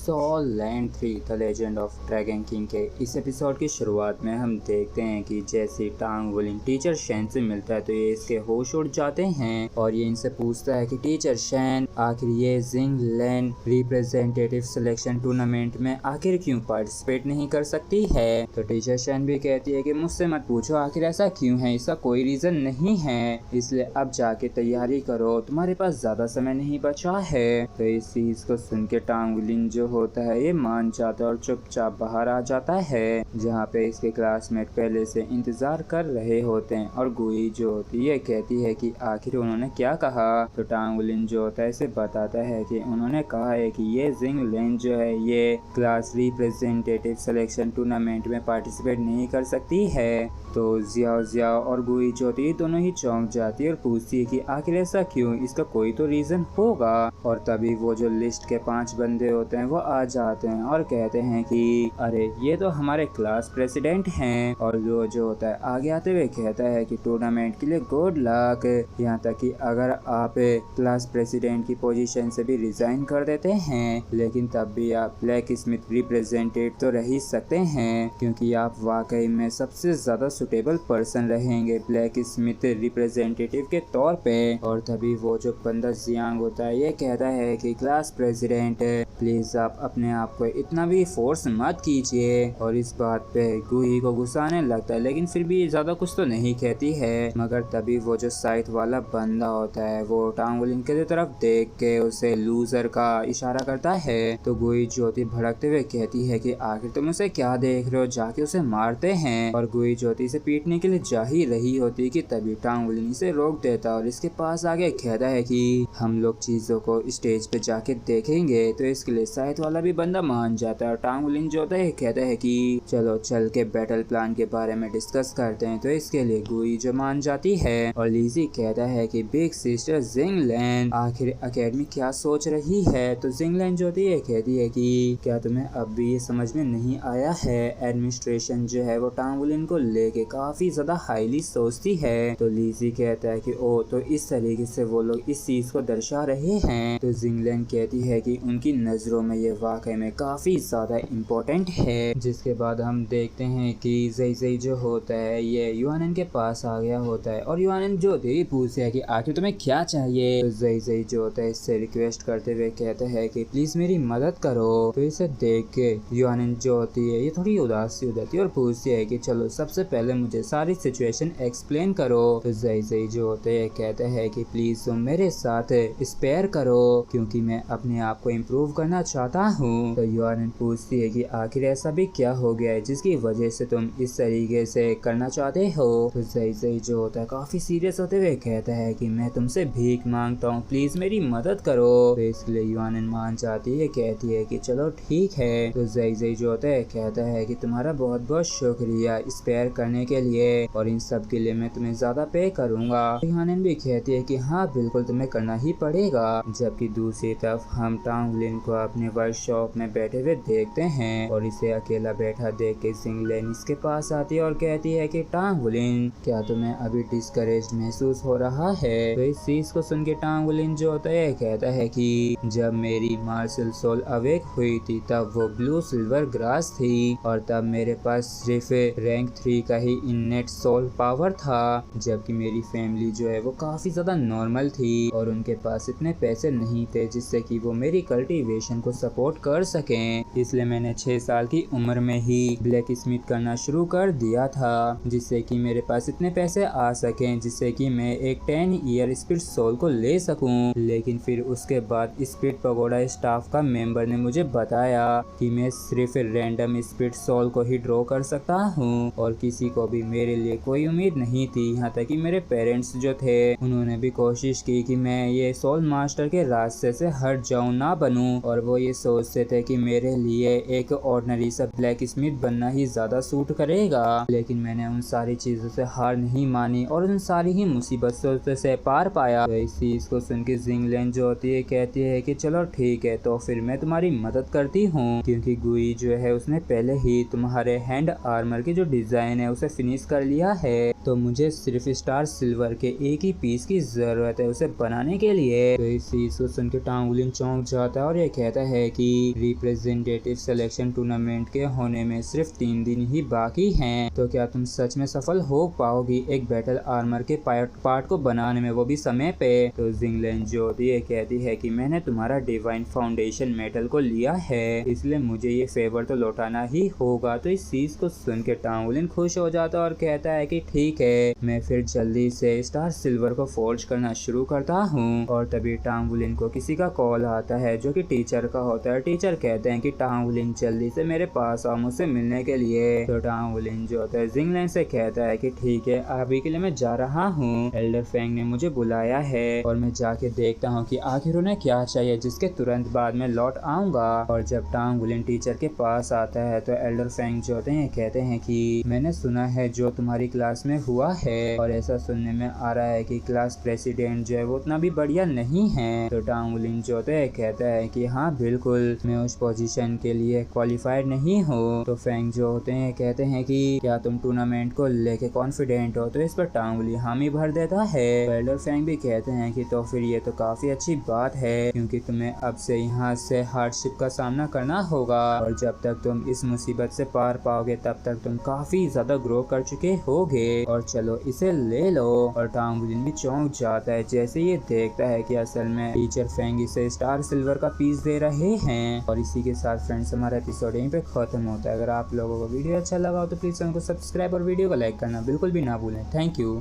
Soul land 3 the legend of dragon king के इस episode की शुरुआत में हम देखते हैं कि जैसे टांग वुलिंग टीचर शैन से मिलता है तो ये इसके होश उड़ जाते हैं और ये इनसे पूछता है कि टीचर शैन आखिर ये जिंग लैंड रिप्रेजेंटेटिव सिलेक्शन टूर्नामेंट में आखिर क्यों पार्टिसिपेट नहीं कर सकती है। तो टीचर शैन भी कहती है कि मुझसे मत पूछो आखिर ऐसा क्यों है, इसका कोई रीजन नहीं है, इसलिए अब जाके तैयारी करो, तुम्हारे पास ज्यादा समय नहीं बचा है। तो इस चीज को सुन के टांग वुलिंग जो होता है ये मान जाता है और चुपचाप बाहर आ जाता है, जहाँ पे इसके क्लासमेट पहले से इंतजार कर रहे होते हैं। और गुई जो होती है कहती है कि आखिर उन्होंने क्या कहा। तो टांग वुलिंग जो होता है इसे बताता है कि उन्होंने कहा है कि ये जिंग लैंड जो है ये क्लास रिप्रेजेंटेटिव सिलेक्शन टूर्नामेंट में पार्टिसिपेट नहीं कर सकती है। तो जियाओ जियाओ और गुई जो होती है दोनों ही चौंक जाती है और पूछती है कि आखिर ऐसा क्यों, इसका कोई तो रीजन होगा। और तभी वो जो लिस्ट के 5 बंदे होते हैं वो आ जाते हैं और कहते हैं कि अरे ये तो हमारे क्लास प्रेसिडेंट हैं। और वो जो होता है आगे आते हुए कहता है कि टूर्नामेंट के लिए गुड लक, यहाँ तक कि अगर आप क्लास प्रेसिडेंट की पोजीशन से भी रिजाइन कर देते हैं लेकिन तब भी आप ब्लैक स्मिथ रिप्रेजेंटेटिव तो रह ही सकते हैं, क्योंकि आप वाकई में सबसे ज्यादा सुटेबल पर्सन रहेंगे ब्लैक स्मिथ रिप्रेजेंटेटिव के तौर पे। और तभी वो जो बंदा जियांग होता है ये कहता है कि क्लास प्रेसिडेंट प्लीज आप अपने आप को इतना भी फोर्स मत कीजिए। और इस बात पे गुई को गुस्सा आने लगता है लेकिन फिर भी ज्यादा कुछ तो नहीं कहती है। मगर तभी वो जो साइड वाला बंदा होता है वो टांग वुलिंग के तरफ देख के उसे लूजर का इशारा करता है। तो गुई ज्योति भड़कते हुए कहती है कि आखिर तुम उसे क्या देख रहे हो, जाके उसे मारते हैं। और गुई ज्योति से पीटने के लिए जा ही रही होती कि तभी टांग वुलिंग इसे रोक देता और इसके पास आगे कहता है कि हम लोग चीजों को स्टेज पे जाके देखेंगे। तो इसके लिए साइड वाला भी बंदा मान जाता है और टांग वुलिंग जो होता है कहता है कि चलो चल के बैटल प्लान के बारे में डिस्कस करते हैं। तो इसके लिए गुई जो मान जाती है और लीजी कहता है कि बिग सिस्टर जिंग लैंड आखिर एकेडमी क्या सोच रही है। तो जिंग लैंड जो होती है कहती है कि क्या तुम्हें अब भी ये समझ में नहीं आया है, एडमिनिस्ट्रेशन जो है वो टांग वुलिंग को लेके काफी ज्यादा हाईली सोचती है। तो लीजी कहता है कि ओ तो इस तरीके से वो लोग इस चीज को दर्शा रहे हैं। तो जिंग लैंड कहती है कि उनकी नजरों में ये वाकई में काफी ज्यादा इम्पोर्टेंट है। जिसके बाद हम देखते हैं कि ज़ई जो होता है ये युआनन के पास आ गया होता है और युआनन जो होती है पूछता है कि आखिर तुम्हें क्या चाहिए। तो ज़ई जो होता है इससे रिक्वेस्ट करते हुए कहता है कि प्लीज मेरी मदद करो। तो इसे देख के युआनन जो होती है ये थोड़ी उदास सी हो जाती है और पूछती है कि चलो सबसे पहले मुझे सारी सिचुएशन एक्सप्लेन करो। तो ज़ई जो होते है कहते हैं कि प्लीज तुम मेरे साथ स्पेयर करो क्योंकि मैं अपने आप को इम्प्रूव करना चाहता हूँ। तो युआनन पूछती है कि आखिर ऐसा भी क्या हो गया है जिसकी वजह से तुम इस तरीके से करना चाहते हो। तो ज़ई जो होता है काफी सीरियस होते हुए कहता है कि मैं तुमसे भीख मांगता हूँ, प्लीज मेरी मदद करो। तो इसलिए युआनन मान जाती है, कहती है कि चलो ठीक है। तो ज़ई जो होता है कहता है कि तुम्हारा बहुत बहुत शुक्रिया स्पेयर करने के लिए और इन सब के लिए मैं तुम्हें ज्यादा पे करूंगा। युआनन भी कहती है कि हाँ बिल्कुल तुम्हें करना ही पड़ेगा। जबकि दूसरी तरफ हम टांग वुलिंग को अपने वर्कशॉप में बैठे हुए देखते हैं और इसे अकेला बैठा देख के जिंग लैंड इसके पास आती है और कहती है कि टांग वुलिंग क्या तुम्हें अभी डिस्करेज महसूस हो रहा है। तो इस चीज को सुन के टांग वुलिंग जो होता है कहता है कि जब मेरी मार्शल सोल अवेक हुई थी तब वो ब्लू सिल्वर ग्रास थी और तब मेरे पास सिर्फ रैंक 3 का ही इननेट सोल पावर था, जबकि मेरी फैमिली जो है वो काफी ज्यादा नॉर्मल थी और उनके पास इतने पैसे नहीं थे जिससे कि वो मेरी कल्टीवेशन को सपोर्ट कर सकें। इसलिए मैंने 6 साल की उम्र में ही ब्लैक स्मिथ करना शुरू कर दिया था जिससे कि मेरे पास इतने पैसे आ सकें जिससे कि मैं एक 10 ईयर स्पिरिट सोल को ले सकूं। लेकिन फिर उसके बाद स्पिरिट पगोडा स्टाफ का मेंबर ने मुझे बताया कि मैं सिर्फ रैंडम स्पिरिट सोल को ही ड्रॉ कर सकता हूँ और किसी को भी मेरे लिए कोई उम्मीद नहीं थी। यहाँ तक कि मेरे पेरेंट्स जो थे उन्होंने भी कोशिश की कि मैं ये सोल मास्टर के रास्ते से हट जाऊं, ना बनूं, और वो ये सोचते थे कि मेरे लिए एक ऑर्डिनरी सा ब्लैक स्मिथ बनना ही ज्यादा सूट करेगा। लेकिन मैंने उन सारी चीजों से हार नहीं मानी और उन सारी ही मुसीबतों से पार पाया। तो इस चीज को सुन के जिंग लैंड जो होती है कहती है कि चलो ठीक है तो फिर मैं तुम्हारी मदद करती हूँ, क्योंकि गुई जो है उसने पहले ही तुम्हारे हैंड आर्मर की जो डिजाइन है उसे फिनिश कर लिया है। तो मुझे सिर्फ स्टार सिल्वर के एक ही पीस की जरूरत है उसे बनाने के लिए। तो इस चीज को सुन के टांग वुलिंग चौंक जाता है और ये कहता है कि रिप्रेजेंटेटिव सिलेक्शन टूर्नामेंट के होने में सिर्फ 3 दिन ही बाकी हैं, तो क्या तुम सच में सफल हो पाओगी एक बैटल आर्मर के पार्ट को बनाने में, वो भी समय पे। तो जिंगलैन जो होती है कहती है कि मैंने तुम्हारा डिवाइन फाउंडेशन मेटल को लिया है, इसलिए मुझे ये फेवर तो लौटाना ही होगा। तो इस चीज को सुन के टांगुलिन खुश हो जाता है और कहता है कि ठीक है, मैं फिर जल्दी से स्टार सिल्वर को फोर्ज करना शुरू करता हूँ। और तभी टांगुलिन को किसी का कॉल आता है जो कि टीचर का होता है। टीचर कहते हैं कि टांगुलिन जल्दी से मेरे पास आओ मुझसे मिलने के लिए। तो टांगुलिन जो होता है जिंगलैन से कहता है कि ठीक है, अभी के लिए मैं जा रहा हूँ, एल्डर फेंग ने मुझे बुलाया है और मैं जाके देखता हूँ कि आखिर उन्हें क्या चाहिए, जिसके तुरंत बाद में लौट आऊंगा। और जब टांगुलिन टीचर के पास आता है तो एल्डर फेंग जो होते हैं कहते हैं कि मैंने सुना है जो तुम्हारी क्लास में हुआ है, और ऐसा सुनने में आ रहा है कि क्लास प्रेसिडेंट जो है वो उतना भी बढ़िया नहीं है। तो टांगुलिन जो होता है कहता है कि हाँ बिल्कुल, मैं उस पोजीशन के लिए क्वालिफाइड नहीं हूँ। तो फेंग जो होते हैं कहते हैं कि क्या तुम टूर्नामेंट को लेके कॉन्फिडेंट हो। तो इस पर टांगुली हामी भर देता है। तो एल्डर फेंग भी कहते हैं कि तो फिर ये तो काफी अच्छी बात है, क्योंकि तुम्हें अब से यहाँ से हार्डशिप का सामना करना होगा, और जब तक तुम इस मुसीबत से पार पाओगे तब तक तुम काफी ज्यादा ग्रो कर चुके होगे, और चलो इसे ले लो। और टांगुलिन भी चौंक जाता है जैसे ये देखता है कि असल में टीचर फेंग इसे स्टार सिल्वर का पीस दे रहे हैं। और इसी के साथ फ्रेंड्स हमारा एपिसोड यहीं पे खत्म होता है। अगर आप लोगों को वीडियो अच्छा लगा हो तो प्लीज चैनल को सब्सक्राइब और वीडियो को लाइक करना बिल्कुल भी ना भूलें। Thank you.